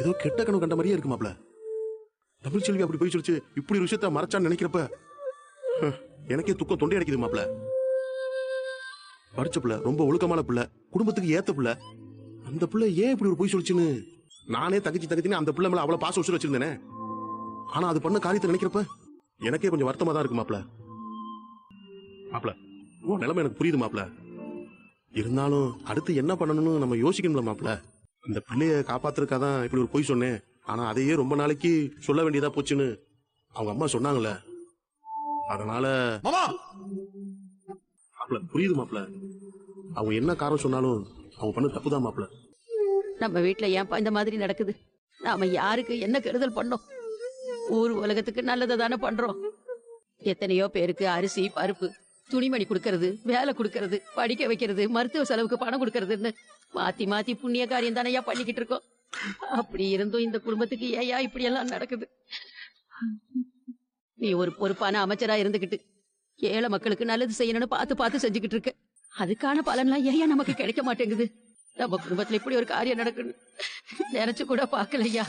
ஏதோ கெட்ட கனவு கண்ட மாதிரியே இருக்கு மாப்ள. தமிழ்ச்செல்வி அப்படி போய் சொல்லிச்சு, இப்படி ஒரு விஷயத்த மறைச்சான்னு நினைக்கிறப்ப எனக்கே துக்கம் தொண்டை அடைக்குது மாப்ள. படிச்ச பிள்ளை, ரொம்ப ஒழுக்கமான பிள்ளை, குடும்பத்துக்கு ஏத்த பிள்ளை. அந்த பிள்ளை ஏன் இப்படி ஒரு போய் சொல்லிச்சுன்னு நானே தங்கச்சின்னு அந்த பிள்ளை மேல அவ்வளவு பாசம் உசுர வச்சிருந்தேனே. ஆனா அது பண்ண காரியத்தை நினைக்கிறப்ப எனக்கே கொஞ்சம் வருத்தமா தான் இருக்கு மாப்ள. மாப்ள, உன் நிலைமை எனக்கு புரியுது மாப்ள. இருந்தாலும் அடுத்து என்ன பண்ணணும்னு நம்ம யோசிக்கணும்ல மாப்ள. இந்த பிள்ளைய காப்பாத்துறதுக்காதான் இப்படி ஒரு பொய் சொன்னேன். ஆனா அதையே ரொம்ப நாளைக்கு சொல்ல வேண்டியதா போச்சுன்னு அவங்க அம்மா சொன்னாங்கல்ல. அதனால மாப்ள புரியுது மாப்ள. அவங்க என்ன காரணம் சொன்னாலும் அவங்க பண்ண தப்புதான் மாப்ள. நம்ம வீட்டுல ஏன்பா இந்த மாதிரி நடக்குது? நாம யாருக்கு என்ன கெடுதல் பண்ணோம்? ஊர் உலகத்துக்கு நல்லதை தானே பண்றோம். எத்தனையோ பேருக்கு அரிசி பருப்பு துணிமணி கொடுக்கறது, வேலை கொடுக்கறது, படிக்க வைக்கிறது, மருத்துவ செலவுக்கு பணம் கொடுக்கறதுன்னு மாத்தி மாத்தி புண்ணிய காரியம் தானே பண்ணிக்கிட்டு இருக்கோம். அப்படி இருந்தும் இந்த குடும்பத்துக்கு ஏயா இப்படி எல்லாம் நடக்குது? நீ ஒரு பொறுப்பான அமைச்சரா இருந்துகிட்டு ஏழை மக்களுக்கு நல்லது செய்யணும்னு பார்த்து பார்த்து செஞ்சுக்கிட்டு இருக்க. அதுக்கான பலன்லாம் ஏயா நமக்கு கிடைக்க மாட்டேங்குது? நம்ம குடும்பத்துல இப்படி ஒரு காரியம் நடக்குன்னு நினைச்சு கூட பாக்கலையா?